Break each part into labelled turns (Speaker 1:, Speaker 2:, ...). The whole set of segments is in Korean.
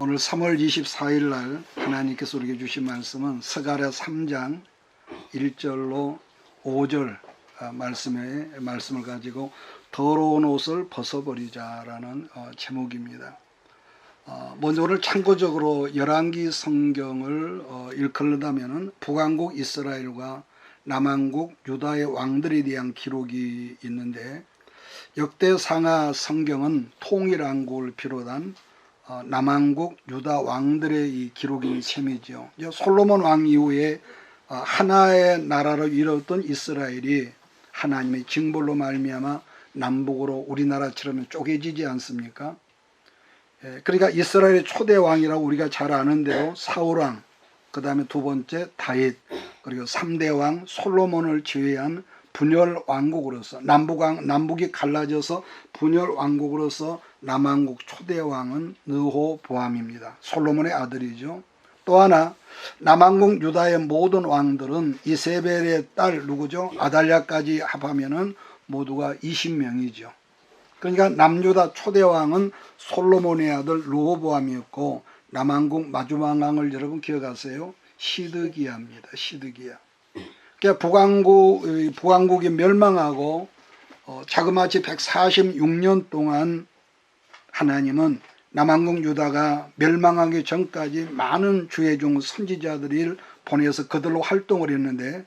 Speaker 1: 오늘 3월 24일 날 하나님께서 우리에게 주신 말씀은 스가랴 3장 1절로 5절 말씀을 가지고 더러운 옷을 벗어버리자라는 제목입니다. 먼저 오늘 참고적으로 열왕기 성경을 일컬는다면 북왕국 이스라엘과 남왕국 유다의 왕들에 대한 기록이 있는데, 역대상하 성경은 통일왕국을 비롯한 남왕국 유다 왕들의 이 기록인 셈이죠. 솔로몬 왕 이후에 하나의 나라로 이루었던 이스라엘이 하나님의 징벌로 말미암아 남북으로 우리나라처럼 쪼개지지 않습니까? 그러니까 이스라엘의 초대 왕이라고 우리가 잘 아는 대로 사울왕, 그 다음에 두 번째 다윗, 그리고 3대 왕 솔로몬을 제외한 분열 왕국으로서 남북이 갈라져서 분열 왕국으로서 남왕국 초대 왕은 르호보암입니다. 솔로몬의 아들이죠. 또 하나, 남왕국 유다의 모든 왕들은 이세벨의 딸 누구죠? 아달랴까지 합하면은 모두가 20명이죠. 그러니까 남유다 초대 왕은 솔로몬의 아들 르호보암이었고, 남왕국 마지막 왕을 여러분 기억하세요? 시드기야입니다. 시드기야. 그러니까 북왕국이 멸망하고 자그마치 146년 동안 하나님은 남왕국 유다가 멸망하기 전까지 많은 주의 종 선지자들을 보내서 그들로 활동을 했는데,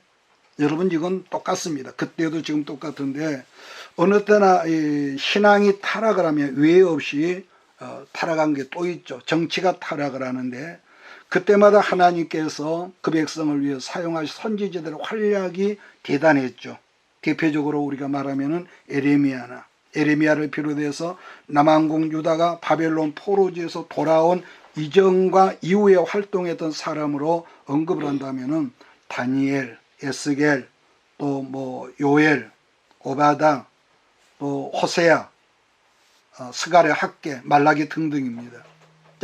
Speaker 1: 여러분 이건 똑같습니다. 그때도 지금 똑같은데, 어느 때나 신앙이 타락을 하면 외 없이 타락한 게 또 있죠. 정치가 타락을 하는데, 그때마다 하나님께서 그 백성을 위해 사용하신 선지자들의 활약이 대단했죠. 대표적으로 우리가 말하면은 에레미야를 비롯해서 남왕국 유다가 바벨론 포로지에서 돌아온 이전과 이후에 활동했던 사람으로 언급을 한다면은 다니엘, 에스겔, 또 요엘, 오바다, 또 호세야, 스가랴, 학개, 말라기 등등입니다.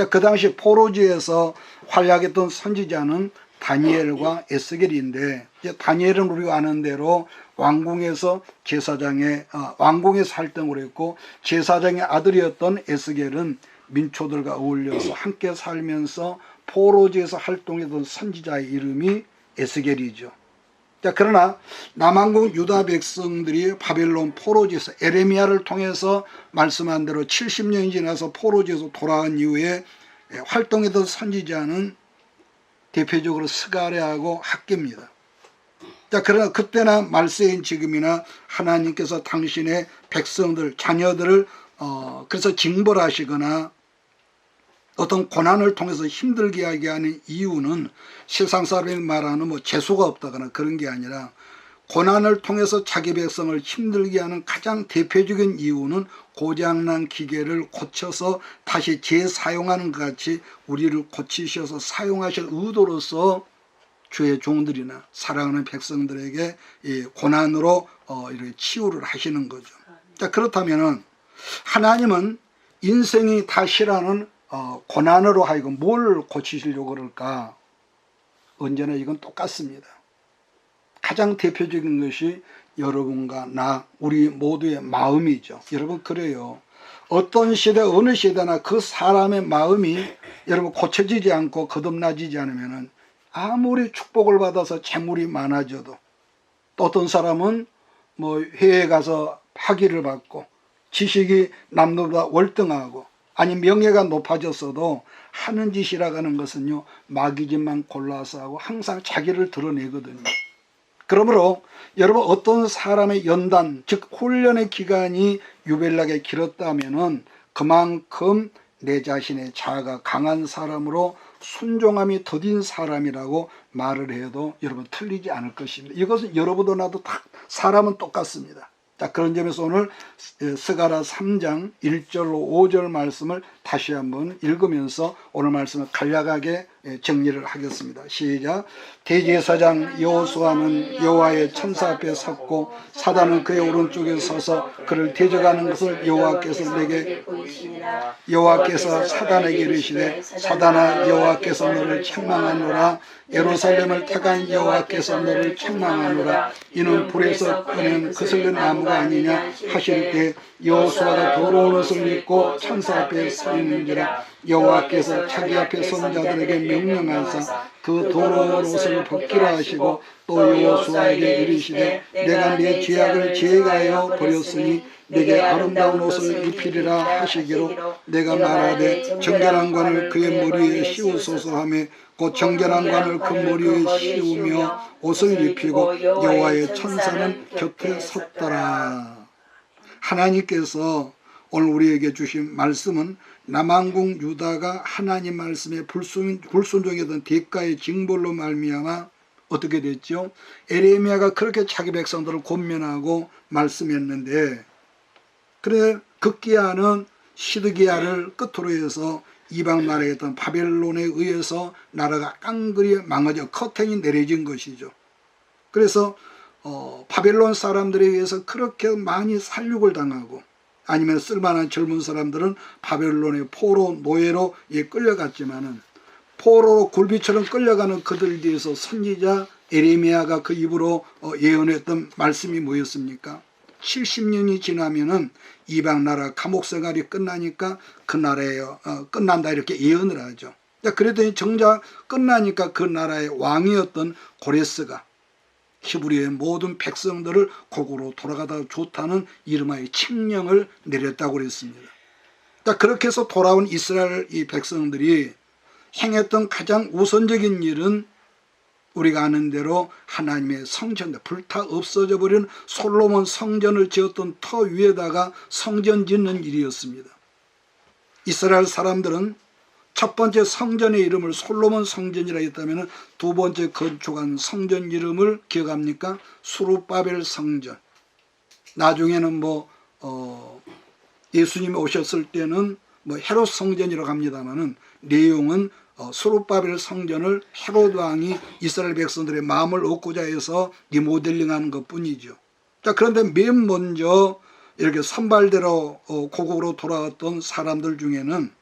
Speaker 1: 그 당시 포로지에서 활약했던 선지자는 다니엘과 에스겔인데, 다니엘은 우리가 아는 대로 왕궁에서 왕궁에서 활동을 했고, 제사장의 아들이었던 에스겔은 민초들과 어울려서 함께 살면서 포로지에서 활동했던 선지자의 이름이 에스겔이죠. 그러나 남왕국 유다 백성들이 바벨론 포로지에서 에레미야를 통해서 말씀한 대로 70년이 지나서 포로지에서 돌아온 이후에 활동했던 선지자는 대표적으로 스가랴하고 학개입니다. 그러나 그때나 말세인 지금이나 하나님께서 당신의 백성들, 자녀들을 그래서 징벌하시거나 어떤 고난을 통해서 힘들게 하게 하는 이유는 세상 사람이 말하는 재수가 없다거나 그런 게 아니라, 고난을 통해서 자기 백성을 힘들게 하는 가장 대표적인 이유는 고장난 기계를 고쳐서 다시 재사용하는 것 같이 우리를 고치셔서 사용하실 의도로서 주의 종들이나 사랑하는 백성들에게 이 고난으로 이렇게 치유를 하시는 거죠. 그렇다면은 하나님은 인생이 다 싫어하는 고난으로 하여금 뭘 고치시려고 그럴까? 언제나 이건 똑같습니다. 가장 대표적인 것이 여러분과 나, 우리 모두의 마음이죠. 여러분 그래요. 어떤 시대, 어느 시대나 그 사람의 마음이 여러분 고쳐지지 않고 거듭나지지 않으면 아무리 축복을 받아서 재물이 많아져도, 또 어떤 사람은 해외에 가서 학위를 받고 지식이 남들보다 월등하고 아니 명예가 높아졌어도 하는 짓이라고 하는 것은요, 마귀짓만 골라서 하고 항상 자기를 드러내거든요. 그러므로 여러분 어떤 사람의 연단, 즉 훈련의 기간이 유별나게 길었다면은 그만큼 내 자신의 자아가 강한 사람으로 순종함이 더딘 사람이라고 말을 해도 여러분 틀리지 않을 것입니다. 이것은 여러분도 나도 다 사람은 똑같습니다. 그런 점에서 오늘 스가랴 3장 1절로 5절 말씀을 다시 한번 읽으면서 오늘 말씀을 간략하게 정리를 하겠습니다. 시작. 대제사장 여호수아는 여호와의 천사 앞에 섰고 사단은 그의 오른쪽에 서서 그를 대적하는 것을 여호와께서 내게 보이시니라. 여호와께서 사단에게 이르시되 사단아 여호와께서 너를 책망하노라. 예루살렘을 택한 여호와께서 너를 책망하노라. 이는 불에서 꺼낸 그슬린 나무가 아니냐 하실 때 여호수아가 더러운 옷을 입고 천사 앞에 서 있는지라. 여호와께서 자기 앞에 선 자들에게 명령하사 그 더러운 옷을 벗기라 하시고 또 여호수아에게 이르시되 내가 네 죄악을 제거하여 버렸으니 내게 아름다운 옷을 입히리라 하시기로 내가 말하되 정결한 관을 그의 머리에 씌우소서 하며 곧 정결한 관을 그 머리에 씌우며 옷을 입히고 여호와의 천사는 곁에 섰더라. 하나님께서 오늘 우리에게 주신 말씀은 남왕국 유다가 하나님 말씀에 불순종했던 대가의 징벌로 말미암아 어떻게 됐죠? 에레미야가 그렇게 자기 백성들을 권면하고 말씀했는데 그래 극기야는 시드기야를 끝으로 해서 이방 나라에 있던 바벨론에 의해서 나라가 깡그리 망가져 커튼이 내려진 것이죠. 그래서 바벨론 사람들에 의해서 그렇게 많이 살육을 당하고 아니면 쓸만한 젊은 사람들은 바벨론의 포로 노예로 끌려갔지만은 포로로 굴비처럼 끌려가는 그들 뒤에서 선지자 에레미야가 그 입으로 예언했던 말씀이 뭐였습니까? 70년이 지나면은 이방 나라 감옥 생활이 끝나니까 그 나라에 끝난다 이렇게 예언을 하죠. 그랬더니 정작 끝나니까 그 나라의 왕이었던 고레스가 히브리의 모든 백성들을 고국으로 돌아가다 좋다는 이름하여 칙령을 내렸다고 그랬습니다. 그렇게 해서 돌아온 이스라엘 이 백성들이 행했던 가장 우선적인 일은 우리가 아는 대로 하나님의 성전, 불타 없어져 버린 솔로몬 성전을 지었던 터 위에다가 성전 짓는 일이었습니다. 이스라엘 사람들은 첫 번째 성전의 이름을 솔로몬 성전이라 했다면 두 번째 건축한 성전 이름을 기억합니까? 수룹바벨 성전. 나중에는 예수님이 오셨을 때는 헤롯 성전이라고 합니다만은 내용은 수룹바벨 성전을 헤롯 왕이 이스라엘 백성들의 마음을 얻고자 해서 리모델링하는 것뿐이죠. 그런데 맨 먼저 이렇게 선발대로 고국으로 돌아왔던 사람들 중에는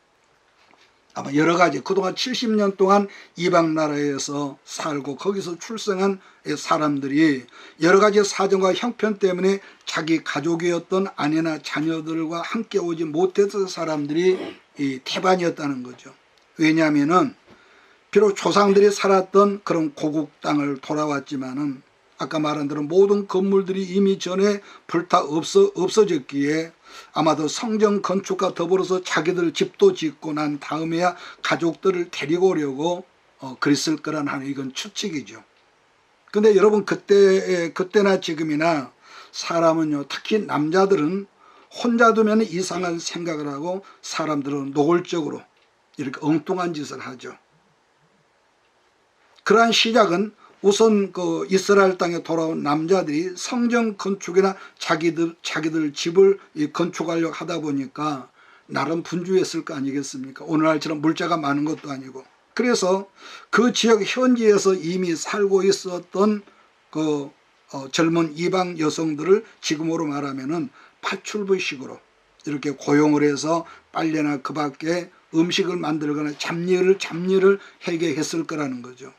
Speaker 1: 아마 여러 가지 그동안 70년 동안 이방 나라에서 살고 거기서 출생한 사람들이 여러 가지 사정과 형편 때문에 자기 가족이었던 아내나 자녀들과 함께 오지 못했던 사람들이 태반이었다는 거죠. 왜냐하면은 비록 조상들이 살았던 그런 고국 땅을 돌아왔지만은 아까 말한 대로 모든 건물들이 이미 전에 불타 없어졌기에 아마도 성전 건축과 더불어서 자기들 집도 짓고 난 다음에야 가족들을 데리고 오려고 그랬을 거란 하는 이건 추측이죠. 근데 여러분 그때나 지금이나 사람은요, 특히 남자들은 혼자 두면 이상한 생각을 하고 사람들은 노골적으로 이렇게 엉뚱한 짓을 하죠. 그러한 시작은 우선 그 이스라엘 땅에 돌아온 남자들이 성전 건축이나 자기들 집을 건축하려고 하다 보니까 나름 분주했을 거 아니겠습니까? 오늘날처럼 물자가 많은 것도 아니고. 그래서 그 지역 현지에서 이미 살고 있었던 그 젊은 이방 여성들을 지금으로 말하면은 파출부식으로 이렇게 고용을 해서 빨래나 그 밖에 음식을 만들거나 잡일을 하게 했을 거라는 거죠.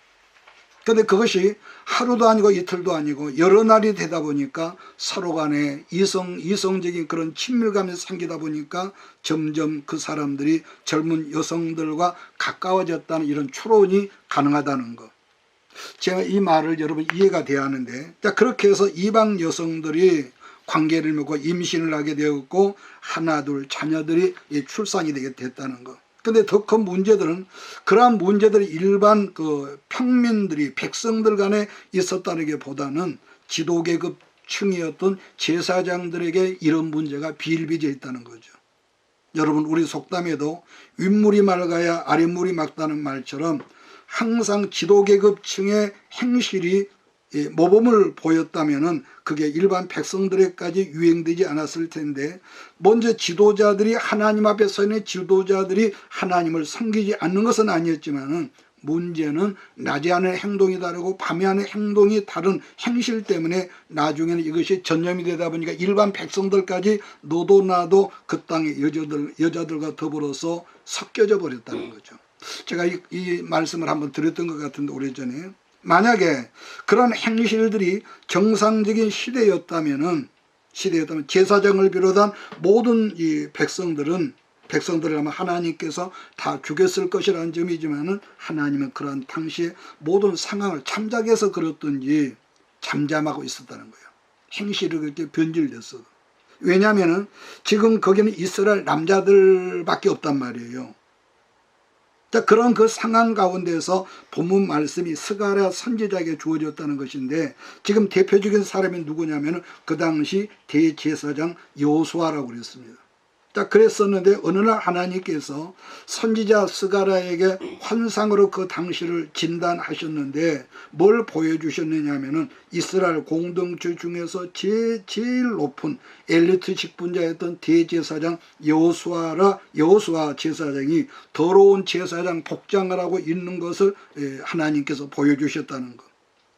Speaker 1: 그런데 그것이 하루도 아니고 이틀도 아니고 여러 날이 되다 보니까 서로 간에 이성적인 그런 친밀감이 생기다 보니까 점점 그 사람들이 젊은 여성들과 가까워졌다는 이런 추론이 가능하다는 것. 제가 이 말을 여러분 이해가 돼야 하는데, 그렇게 해서 이방 여성들이 관계를 맺고 임신을 하게 되었고 하나 둘 자녀들이 출산이 되게 됐다는 것. 근데 더 큰 문제들은 그러한 문제들이 일반 그 평민들이 백성들 간에 있었다는 게 보다는 지도계급 층이었던 제사장들에게 이런 문제가 비일비재 있다는 거죠. 여러분 우리 속담에도 윗물이 맑아야 아랫물이 맑다는 말처럼 항상 지도계급층의 행실이 모범을 보였다면은 그게 일반 백성들에까지 유행되지 않았을 텐데, 먼저 지도자들이 하나님 앞에 서 있는 지도자들이 하나님을 섬기지 않는 것은 아니었지만은 문제는 낮에 하는 행동이 다르고 밤에 하는 행동이 다른 행실 때문에 나중에는 이것이 전염이 되다 보니까 일반 백성들까지 너도 나도 그 땅의 여자들과 더불어서 섞여져 버렸다는 거죠. 제가 이 말씀을 한번 드렸던 것 같은데 오래전에, 만약에 그런 행실들이 정상적인 시대였다면 제사장을 비롯한 모든 이 백성들이라면 하나님께서 다 죽였을 것이라는 점이지만은, 하나님은 그러한 당시에 모든 상황을 참작해서 그렇든지 잠잠하고 있었다는 거예요. 행실을 그렇게 변질됐어도. 왜냐하면은 지금 거기는 이스라엘 남자들밖에 없단 말이에요. 자, 그런 그 상황 가운데서 본문 말씀이 스가랴 선지자에게 주어졌다는 것인데, 지금 대표적인 사람이 누구냐면은 그 당시 대제사장 여호수아라고 그랬습니다. 자, 그랬었는데 어느 날 하나님께서 선지자 스가랴에게 환상으로 그 당시를 진단하셨는데 뭘 보여주셨느냐 하면은 이스라엘 공동체 중에서 제일 높은 엘리트식 분자였던 대제사장 여호수아 제사장이 더러운 제사장 복장을 하고 있는 것을 하나님께서 보여주셨다는 것.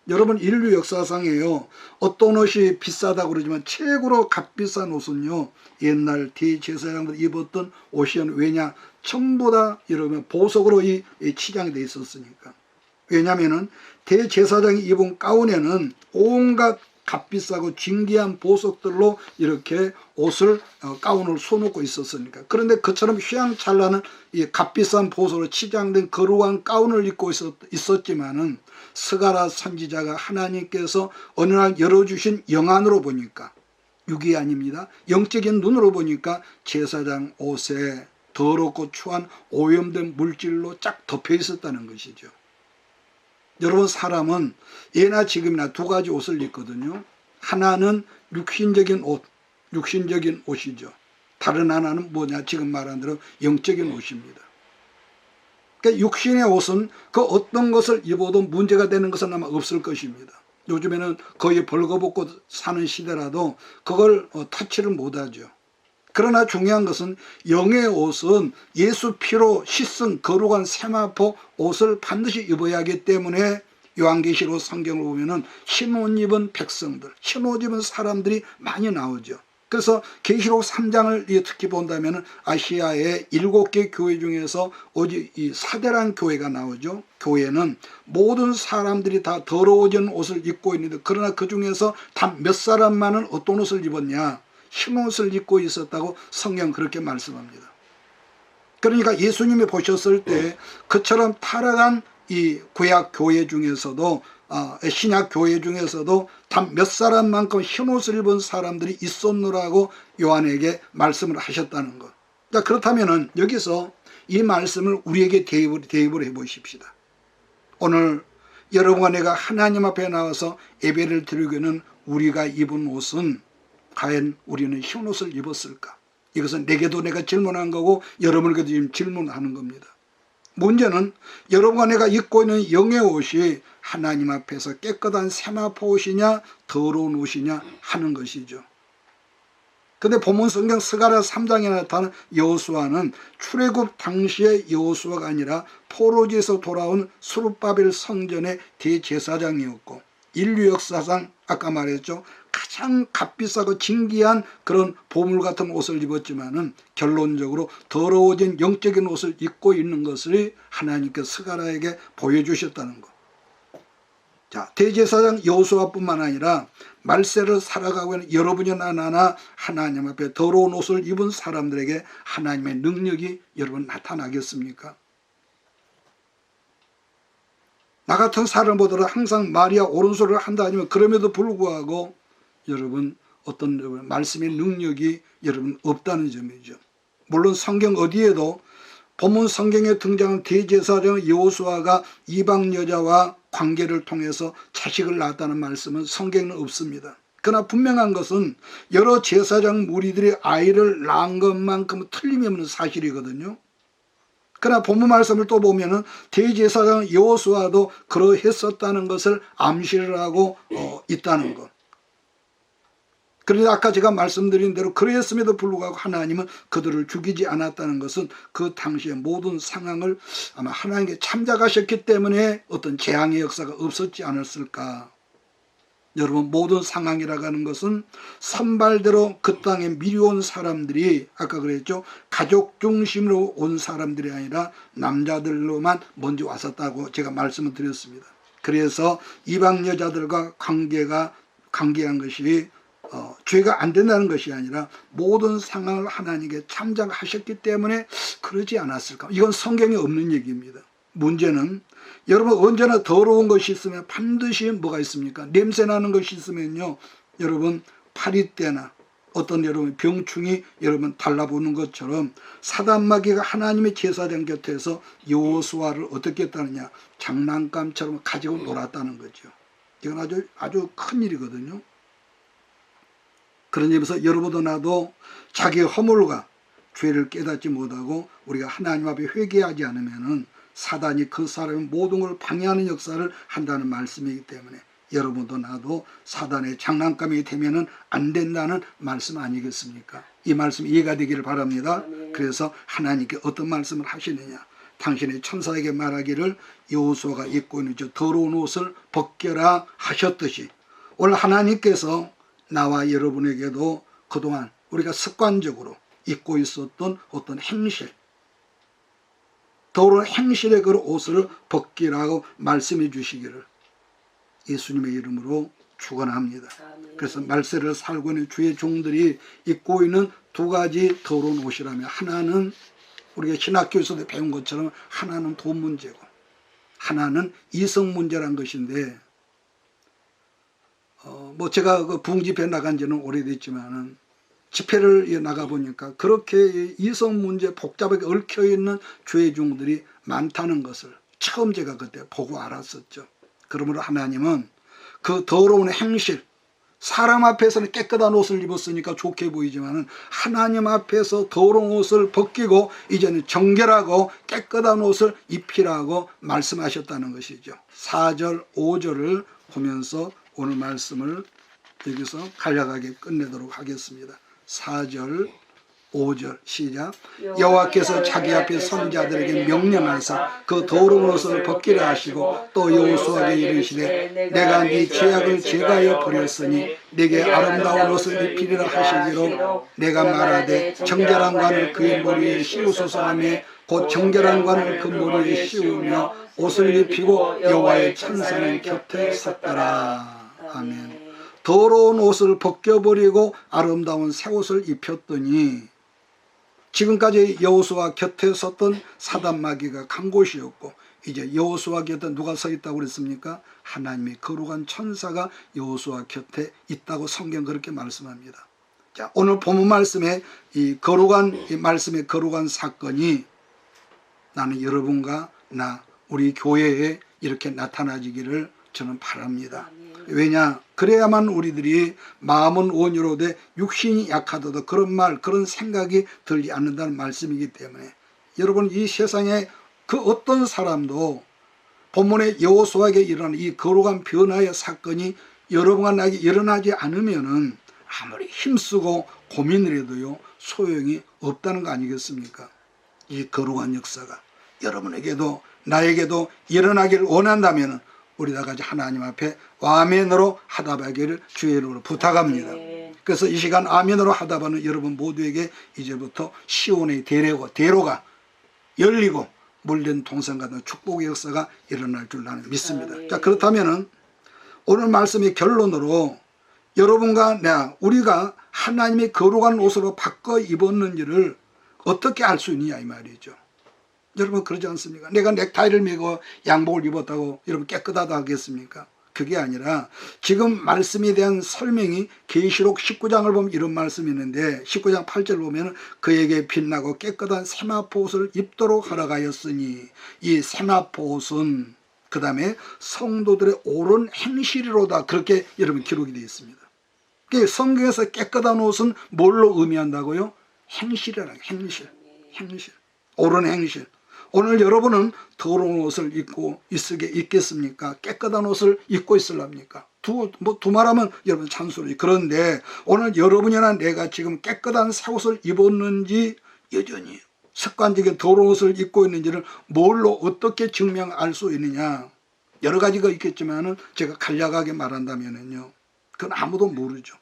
Speaker 1: 여러분, 인류 역사상에요, 어떤 옷이 비싸다고 그러지만 최고로 값비싼 옷은요, 옛날 대제사장들 입었던 옷이었는. 왜냐? 전부 다 여러분 보석으로 치장이 돼 있었으니까. 왜냐면은 대제사장이 입은 가운에는 온갖 값비싸고 진귀한 보석들로 이렇게 옷을 가운을 쏘놓고 있었으니까. 그런데 그처럼 휘황찬란한 이 값비싼 보석으로 치장된 거룩한 가운을 입고 있었지만은, 스가랴 선지자가 하나님께서 어느 날 열어주신 영안으로 보니까, 육이 아닙니다, 영적인 눈으로 보니까 제사장 옷에 더럽고 추한 오염된 물질로 쫙 덮여 있었다는 것이죠. 여러분, 사람은 예나 지금이나 두 가지 옷을 입거든요. 하나는 육신적인 옷이죠. 다른 하나는 뭐냐? 지금 말한 대로 영적인 옷입니다. 그러니까 육신의 옷은 그 어떤 것을 입어도 문제가 되는 것은 아마 없을 것입니다. 요즘에는 거의 벌거벗고 사는 시대라도 그걸 터치를 못하죠. 그러나 중요한 것은 영의 옷은 예수 피로 씻은 거룩한 세마포 옷을 반드시 입어야 하기 때문에, 요한계시록 성경을 보면은 흰옷 입은 백성들, 흰옷 입은 사람들이 많이 나오죠. 그래서 계시록 3장을 특히 본다면 아시아의 7개 교회 중에서 오직 이 사대란 교회가 나오죠. 교회는 모든 사람들이 다 더러워진 옷을 입고 있는데, 그러나 그 중에서 단 몇 사람만은 어떤 옷을 입었냐? 흰옷을 입고 있었다고 성경 그렇게 말씀합니다. 그러니까 예수님이 보셨을 때 그처럼 타락한 이 구약 교회 중에서도, 신약 교회 중에서도 단 몇 사람만큼 흰옷을 입은 사람들이 있었노라고 요한에게 말씀을 하셨다는 것. 자, 그렇다면은 여기서 이 말씀을 우리에게 대입을 해 보십시다. 오늘 여러분과 내가 하나님 앞에 나와서 예배를 드리기는 우리가 입은 옷은 과연 우리는 흰옷을 입었을까? 이것은 내게도 내가 질문한 거고 여러분에게도 지금 질문하는 겁니다. 문제는 여러분과 내가 입고 있는 영의 옷이 하나님 앞에서 깨끗한 세마포 옷이냐 더러운 옷이냐 하는 것이죠. 그런데 본문 성경 스가랴 3장에 나타난 여호수아는 출애굽 당시의 여호수아가 아니라 포로지에서 돌아온 스룹바벨 성전의 대제사장이었고, 인류 역사상 아까 말했죠, 가장 값비싸고 진귀한 그런 보물 같은 옷을 입었지만은 결론적으로 더러워진 영적인 옷을 입고 있는 것을 하나님께서 스가랴에게 보여주셨다는 것. 자, 대제사장 여호수아뿐만 아니라 말세를 살아가고 있는 여러분이나 나나 하나님 앞에 더러운 옷을 입은 사람들에게 하나님의 능력이 여러분 나타나겠습니까? 나 같은 사람보다 항상 말이야 옳은 소리를 한다 하지만 그럼에도 불구하고 여러분 어떤 말씀의 능력이 여러분 없다는 점이죠. 물론 성경 어디에도 본문 성경에 등장한 대제사장 여호수아가 이방 여자와 관계를 통해서 자식을 낳았다는 말씀은 성경에는 없습니다. 그러나 분명한 것은 여러 제사장 무리들이 아이를 낳은 것만큼은 틀림이 없는 사실이거든요. 그러나 본문 말씀을 또 보면은 대제사장 여호수아도 그러했었다는 것을 암시를 하고 있다는 것. 그런데 아까 제가 말씀드린 대로 그랬음에도 불구하고 하나님은 그들을 죽이지 않았다는 것은 그 당시의 모든 상황을 아마 하나님께 참작하셨기 때문에 어떤 재앙의 역사가 없었지 않았을까. 여러분, 모든 상황이라고 하는 것은 선발대로 그 땅에 미려온 사람들이, 아까 그랬죠, 가족 중심으로 온 사람들이 아니라 남자들로만 먼저 왔었다고 제가 말씀을 드렸습니다. 그래서 이방 여자들과 관계한 것이 죄가 안 된다는 것이 아니라 모든 상황을 하나님께 참작하셨기 때문에 그러지 않았을까. 이건 성경에 없는 얘기입니다. 문제는 여러분, 언제나 더러운 것이 있으면 반드시 뭐가 있습니까? 냄새나는 것이 있으면요, 여러분, 파리떼나 어떤 여러분 병충이 여러분 달라붙는 것처럼 사단마귀가 하나님의 제사장 곁에서 여호수아를 어떻게 했다느냐, 장난감처럼 가지고 놀았다는 거죠. 이건 아주 큰 일이거든요. 그런 점에서 여러분도 나도 자기의 허물과 죄를 깨닫지 못하고 우리가 하나님 앞에 회개하지 않으면은 사단이 그 사람의 모든 걸 방해하는 역사를 한다는 말씀이기 때문에 여러분도 나도 사단의 장난감이 되면은 안 된다는 말씀 아니겠습니까? 이 말씀 이해가 되기를 바랍니다. 그래서 하나님께 어떤 말씀을 하시느냐, 당신의 천사에게 말하기를 여호수아가 입고 있는 저 더러운 옷을 벗겨라 하셨듯이 오늘 하나님께서 나와 여러분에게도 그동안 우리가 습관적으로 입고 있었던 어떤 행실, 더러운 행실의 그 옷을 벗기라고 말씀해 주시기를 예수님의 이름으로 축원합니다. 그래서 말세를 살고 있는 주의 종들이 입고 있는 두 가지 더러운 옷이라면, 하나는 우리가 신학교에서도 배운 것처럼 하나는 돈 문제고 하나는 이성 문제란 것인데, 제가 그 부흥집회 나간 지는 오래됐지만은 집회를 나가보니까 그렇게 이성 문제 복잡하게 얽혀있는 죄의 종들이 많다는 것을 처음 제가 그때 보고 알았었죠. 그러므로 하나님은 그 더러운 행실, 사람 앞에서는 깨끗한 옷을 입었으니까 좋게 보이지만은 하나님 앞에서 더러운 옷을 벗기고 이제는 정결하고 깨끗한 옷을 입히라고 말씀하셨다는 것이죠. 4절, 5절을 보면서 오늘 말씀을 여기서 간략하게 끝내도록 하겠습니다. 4절, 5절 시작. 여호와께서 자기 앞에 선지자들에게 명령하사 그 더러운 옷을 벗기라 하시고 또 여호수아에게 이르시되 내가 네 죄악을 제거하여 버렸으니 네게 아름다운 옷을 입히리라 하시기로 내가 말하되 정결한 관을 그의 머리에 씌우소서 하며 곧 정결한 관을 그 머리에 씌우며 옷을 입히고 여호와의 천사는 곁에 섰더라. 아멘. 더러운 옷을 벗겨버리고 아름다운 새 옷을 입혔더니 지금까지 여호수아 곁에 섰던 사단마귀가 간 곳이었고 이제 여호수아 곁에 누가 서 있다고 그랬습니까? 하나님의 거룩한 천사가 여호수아 곁에 있다고 성경 그렇게 말씀합니다. 자, 오늘 본문 말씀에 이 말씀의 거룩한 사건이 나는 여러분과 나 우리 교회에 이렇게 나타나지기를 저는 바랍니다. 왜냐? 그래야만 우리들이 마음은 온유로되 육신이 약하더라도 그런 말, 그런 생각이 들지 않는다는 말씀이기 때문에 여러분, 이 세상에 그 어떤 사람도 본문의 여호수아에게 일어나는 이 거룩한 변화의 사건이 여러분과 나에게 일어나지 않으면은 아무리 힘쓰고 고민을 해도요 소용이 없다는 거 아니겠습니까? 이 거룩한 역사가 여러분에게도 나에게도 일어나기를 원한다면은 우리 다 같이 하나님 앞에 아멘으로 하답하기를 주의 이름으로 부탁합니다. 그래서 이 시간 아멘으로 하답하는 여러분 모두에게 이제부터 시온의 대로가 열리고 물된 동산 같은 축복의 역사가 일어날 줄 나는 믿습니다. 자, 그렇다면은 오늘 말씀의 결론으로 여러분과 우리가 하나님의 거룩한 옷으로 바꿔 입었는지를 어떻게 알 수 있느냐 이 말이죠. 여러분 그러지 않습니까? 내가 넥타이를 메고 양복을 입었다고 여러분 깨끗하다 하겠습니까? 그게 아니라 지금 말씀에 대한 설명이 계시록 19장을 보면 이런 말씀이 있는데 19장 8절 보면 그에게 빛나고 깨끗한 세마포 옷을 입도록 허락하였으니 이 세마포 옷은 그 다음에 성도들의 옳은 행실이로다 그렇게 여러분 기록이 되어 있습니다. 성경에서 깨끗한 옷은 뭘로 의미한다고요? 행실이라는 행실. 옳은 행실. 오늘 여러분은 더러운 옷을 입고 있겠습니까? 깨끗한 옷을 입고 있으랍니까? 두 말하면 여러분 찬수리. 그런데 오늘 여러분이나 내가 지금 깨끗한 새 옷을 입었는지 여전히 습관적인 더러운 옷을 입고 있는지를 뭘로 어떻게 증명할 수 있느냐. 여러 가지가 있겠지만은 제가 간략하게 말한다면은요, 그건 아무도 모르죠.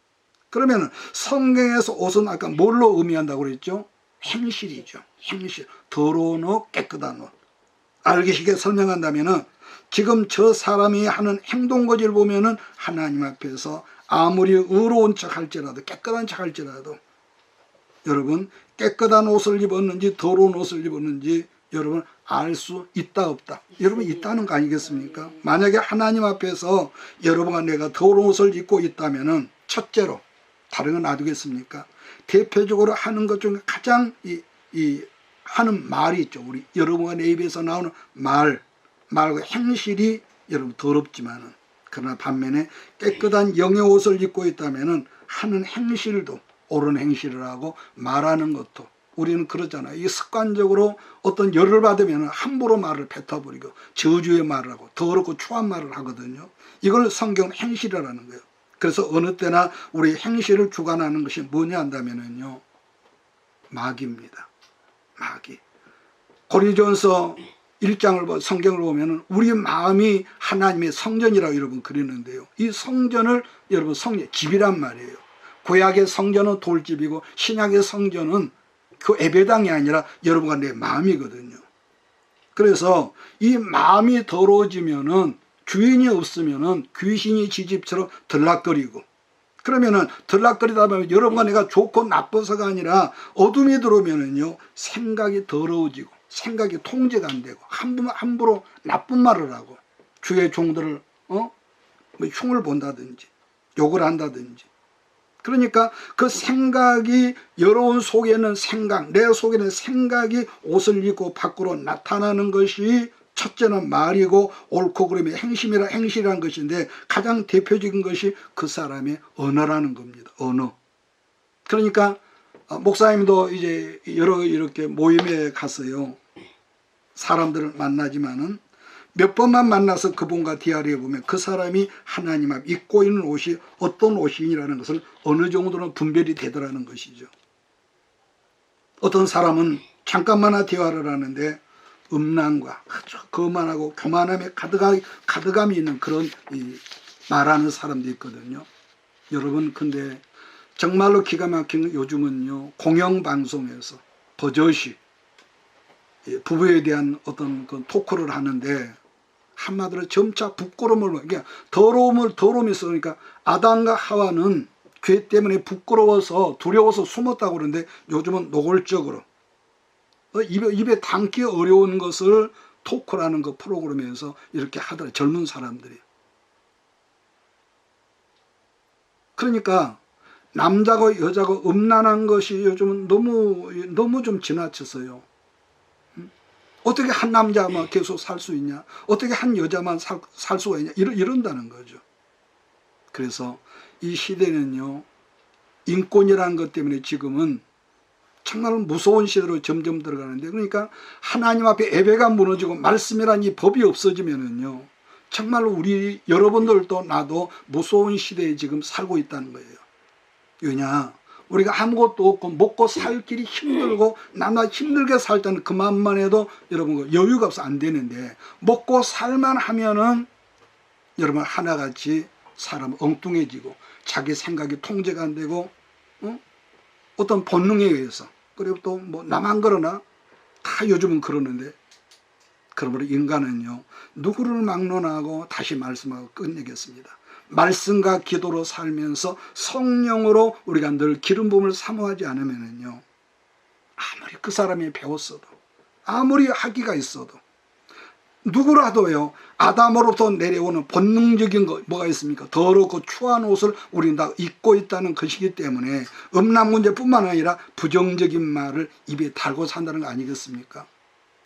Speaker 1: 그러면은 성경에서 옷은 아까 뭘로 의미한다고 그랬죠? 행실이죠. 행실. 더러운 옷, 깨끗한 옷. 알기 쉽게 설명한다면은 지금 저 사람이 하는 행동거지를 보면은 하나님 앞에서 아무리 의로운 척 할지라도, 깨끗한 척 할지라도, 여러분 깨끗한 옷을 입었는지 더러운 옷을 입었는지 여러분 알 수 있다 없다? 여러분 있다는 거 아니겠습니까? 만약에 하나님 앞에서 여러분과 내가 더러운 옷을 입고 있다면은 첫째로, 다른 건 놔두겠습니까? 대표적으로 하는 것 중에 가장 하는 말이 있죠. 우리 여러분과 내 입에서 나오는 말과 행실이 여러분 더럽지만은, 그러나 반면에 깨끗한 영의 옷을 입고 있다면은 하는 행실도 옳은 행실을 하고 말하는 것도, 우리는 그러잖아요. 이 습관적으로 어떤 열을 받으면 함부로 말을 뱉어버리고 저주의 말을 하고 더럽고 추한 말을 하거든요. 이걸 성경은 행실이라는 거예요. 그래서 어느 때나 우리 행실을 주관하는 것이 뭐냐 한다면요, 마귀입니다. 마귀. 고린도전서 1장을 성경을 보면은 우리 마음이 하나님의 성전이라고 여러분 그랬는데요. 이 성전을 여러분 성전, 집이란 말이에요. 구약의 성전은 돌집이고 신약의 성전은 그 예배당이 아니라 여러분과 내 마음이거든요. 그래서 이 마음이 더러워지면은 주인이 없으면은 귀신이 지집처럼 들락거리고, 그러면은 들락거리다 보면 여러분과 내가 좋고 나빠서가 아니라 어둠이 들어오면은요, 생각이 더러워지고 생각이 통제가 안 되고 함부로 나쁜 말을 하고 주의 종들을 뭐 흉을 본다든지 욕을 한다든지. 그러니까 그 생각이, 여러분 속에는 생각, 내 속에는 생각이 옷을 입고 밖으로 나타나는 것이 첫째는 말이고, 옳고 그름의 행실이라는 것인데 가장 대표적인 것이 그 사람의 언어라는 겁니다. 언어. 그러니까 목사님도 이제 여러 이렇게 모임에 갔어요. 사람들을 만나지만은 몇 번만 만나서 그분과 디아리에 보면 그 사람이 하나님 앞 입고 있는 옷이 어떤 옷이라는 것을 어느 정도는 분별이 되더라는 것이죠. 어떤 사람은 잠깐만 대화를 하는데 음란과 아주 거만하고 교만함에 가득함이 있는 그런 말하는 사람도 있거든요. 여러분, 근데 정말로 기가 막힌 건 요즘은요, 공영방송에서 버젓이 부부에 대한 어떤 그 토크를 하는데 한마디로 점차 부끄러움을, 그러니까 더러움이 있으니까 아담과 하와는 죄 때문에 부끄러워서 두려워서 숨었다고 그러는데 요즘은 노골적으로 입에 담기 어려운 것을 토크라는 그 프로그램에서 이렇게 하더라, 젊은 사람들이. 그러니까 남자고 여자고 음란한 것이 요즘은 너무 좀 지나쳤어요. 어떻게 한 남자만 계속 살 수 있냐? 어떻게 한 여자만 살 수가 있냐? 이런다는 거죠. 그래서 이 시대는요, 인권이라는 것 때문에 지금은 정말 무서운 시대로 점점 들어가는데, 그러니까 하나님 앞에 예배가 무너지고 말씀이란 이 법이 없어지면은요, 정말 우리 여러분들도 나도 무서운 시대에 지금 살고 있다는 거예요. 왜냐? 우리가 아무것도 없고 먹고 살 길이 힘들고 나나 힘들게 살 때는 그만만 해도 여러분 여유가 없어 안 되는데, 먹고 살만 하면은 여러분 하나같이 사람 엉뚱해지고 자기 생각이 통제가 안 되고 어떤 본능에 의해서, 그리고 또 뭐 나만 그러나 다 요즘은 그러는데, 그러므로 인간은요, 누구를 막론하고 다시 말씀하고 끝내겠습니다. 말씀과 기도로 살면서 성령으로 우리가 늘 기름 부음을 사모하지 않으면은요, 아무리 그 사람이 배웠어도 아무리 학위가 있어도 누구라도요, 아담으로부터 내려오는 본능적인 거 뭐가 있습니까? 더럽고 추한 옷을 우리는 다 입고 있다는 것이기 때문에 음란 문제뿐만 아니라 부정적인 말을 입에 달고 산다는 거 아니겠습니까?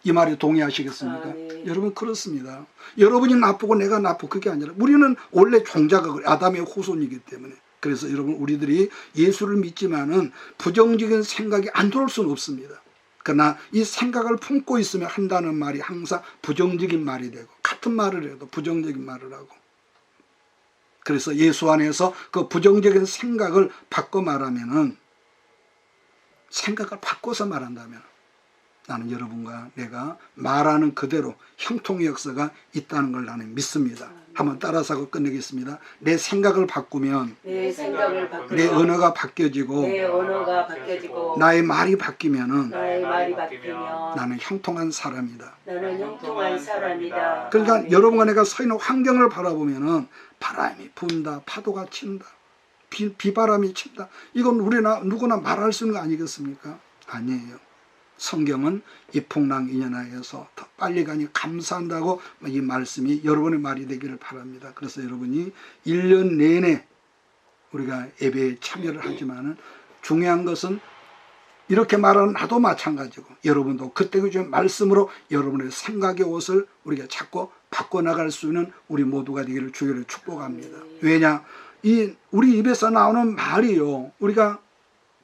Speaker 1: 이 말에 동의하시겠습니까?
Speaker 2: 네.
Speaker 1: 여러분 그렇습니다. 여러분이 나쁘고 내가 나쁘고 그게 아니라 우리는 원래 종자가 아담의 후손이기 때문에, 그래서 여러분 우리들이 예수를 믿지만은 부정적인 생각이 안 들어올 수는 없습니다. 그러나 이 생각을 품고 있으면 한다는 말이 항상 부정적인 말이 되고, 같은 말을 해도 부정적인 말을 하고, 그래서 예수 안에서 그 부정적인 생각을 바꿔 말하면은, 생각을 바꿔서 말한다면 나는 여러분과 내가 말하는 그대로 형통의 역사가 있다는 걸 나는 믿습니다. 한번 따라서 하고 끝내겠습니다. 내 생각을 바꾸면 내 언어가 바뀌어지고 나의 말이 바뀌면은 나는 형통한 사람이다. 그러니까 여러분과 내가 서 있는 환경을 바라보면은 바람이 분다, 파도가 친다, 비바람이 친다. 이건 우리나 누구나 말할 수 있는 거 아니겠습니까? 아니에요. 성경은 이 풍랑 인연하여서 더 빨리 가니 감사한다고 이 말씀이 여러분의 말이 되기를 바랍니다. 그래서 여러분이 1년 내내 우리가 예배에 참여를 하지만은 중요한 것은 이렇게 말하는 나도 마찬가지고 여러분도 그때 그 말씀으로 여러분의 생각의 옷을 우리가 자꾸 바꿔나갈 수 있는 우리 모두가 되기를 주기를 축복합니다. 왜냐? 우리 입에서 나오는 말이요, 우리가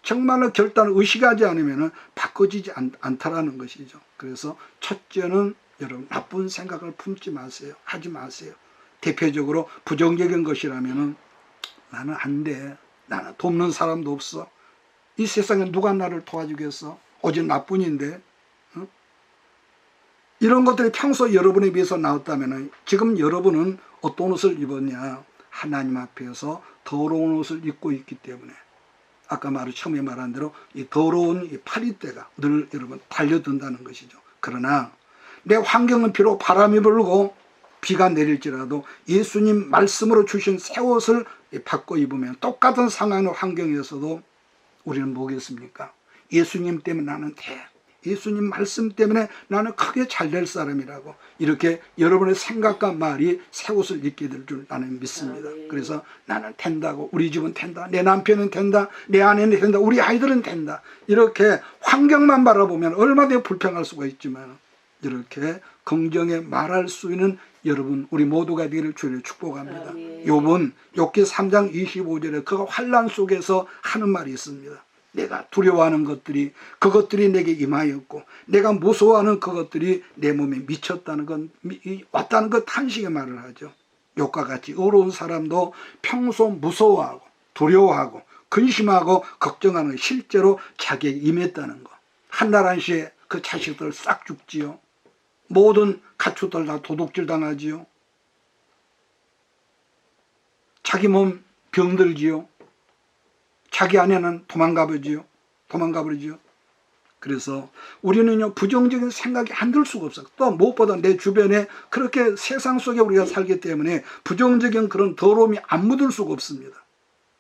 Speaker 1: 정말로 결단을 의식하지 않으면 바꿔지지 않다라는 것이죠. 그래서 첫째는 여러분 나쁜 생각을 품지 마세요. 하지 마세요. 대표적으로 부정적인 것이라면 나는 안 돼. 나는 돕는 사람도 없어. 이 세상에 누가 나를 도와주겠어? 오직 나뿐인데. 어? 이런 것들이 평소 여러분에 비해서 나왔다면 지금 여러분은 어떤 옷을 입었냐? 하나님 앞에서 더러운 옷을 입고 있기 때문에 아까 처음에 말한 대로 이 더러운 이 파리떼가 늘 여러분 달려든다는 것이죠. 그러나 내 환경은 비록 바람이 불고 비가 내릴지라도 예수님 말씀으로 주신 새 옷을 바꿔 입으면 똑같은 상황의 환경에서도 우리는 뭐겠습니까? 예수님 때문에 나는 돼. 예수님 말씀 때문에 나는 크게 잘 될 사람이라고 이렇게 여러분의 생각과 말이 새 옷을 입게 될 줄 나는 믿습니다. 그래서 나는 된다고, 우리 집은 된다, 내 남편은 된다, 내 아내는 된다, 우리 아이들은 된다, 이렇게 환경만 바라보면 얼마나 불평할 수가 있지만 이렇게 긍정에 말할 수 있는 여러분 우리 모두가 되기를 주를 축복합니다. 욥은 욥기 3장 25절에 그가 환난 속에서 하는 말이 있습니다. 내가 두려워하는 것들이 그것들이 내게 임하였고 내가 무서워하는 그것들이 내 몸에 미쳤다는 건 왔다는 것 탄식의 말을 하죠. 욥과 같이 어려운 사람도 평소 무서워하고 두려워하고 근심하고 걱정하는 실제로 자기에게 임했다는 것. 한날 한시에 그 자식들 싹 죽지요. 모든 가축들 다 도둑질 당하지요. 자기 몸 병들지요. 자기 아내는 도망가버리지요. 그래서 우리는요 부정적인 생각이 안 들 수가 없어요. 또 무엇보다 내 주변에 그렇게 세상 속에 우리가 살기 때문에 부정적인 그런 더러움이 안 묻을 수가 없습니다.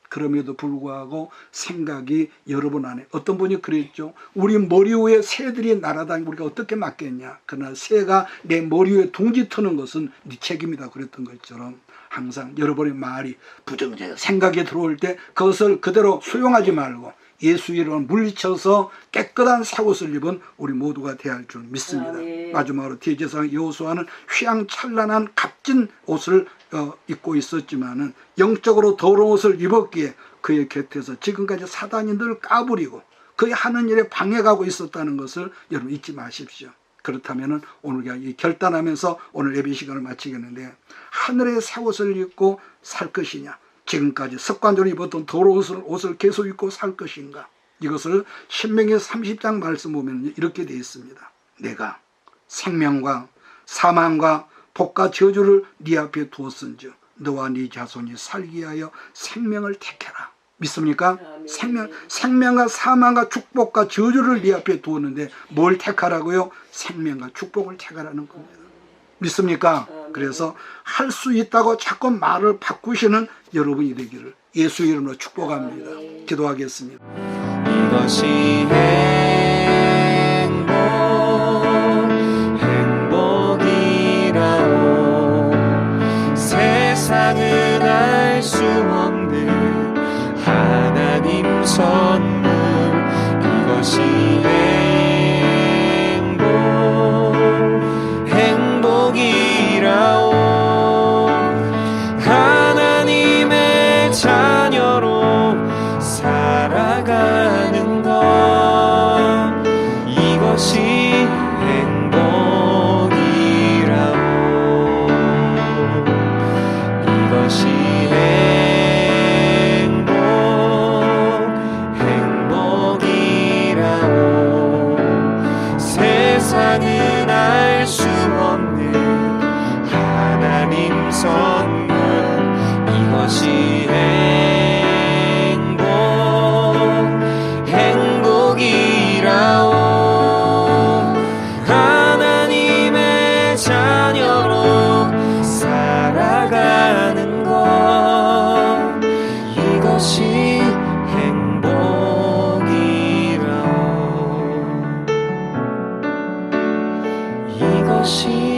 Speaker 1: 그럼에도 불구하고 생각이 여러분 안에, 어떤 분이 그랬죠. 우리 머리 위에 새들이 날아다니고 우리가 어떻게 막겠냐. 그러나 새가 내 머리 위에 둥지 트는 것은 네 책임이다 그랬던 것처럼 항상 여러분의 말이 부정적 생각이 들어올 때 그것을 그대로 수용하지 말고 예수 이름을 물리쳐서 깨끗한 새 옷을 입은 우리 모두가 되어야 할 줄 믿습니다. 마지막으로 대제사장 여호수아는 휘황찬란한 값진 옷을 입고 있었지만은 영적으로 더러운 옷을 입었기에 그의 곁에서 지금까지 사단이 늘 까부리고 그의 하는 일에 방해가고 있었다는 것을 여러분 잊지 마십시오. 그렇다면 오늘 우리가 결단하면서 오늘 예배 시간을 마치겠는데, 하늘의 새 옷을 입고 살 것이냐, 지금까지 습관적으로 입었던 더러운 옷을 계속 입고 살 것인가. 이것을 신명기 30장 말씀 보면 이렇게 되어 있습니다. 내가 생명과 사망과 복과 저주를 네 앞에 두었은즉 너와 네 자손이 살기 위하여 생명을 택해라. 믿습니까? 생명과 사망과 축복과 저주를 네 앞에 두었는데 뭘 택하라고요? 생명과 축복을 택하라는 겁니다. 믿습니까? 그래서 할 수 있다고 자꾸 말을 바꾸시는 여러분이 되기를 예수 이름으로 축복합니다. 기도하겠습니다.
Speaker 2: 이것이 행복이라오. 세상은 알 수 없는 하나님 선물. 이것이 행복이라오. 하나님의 자녀로 살아가는 것. 자녀로 살아가는 것, 이것이 행복이라. 이것이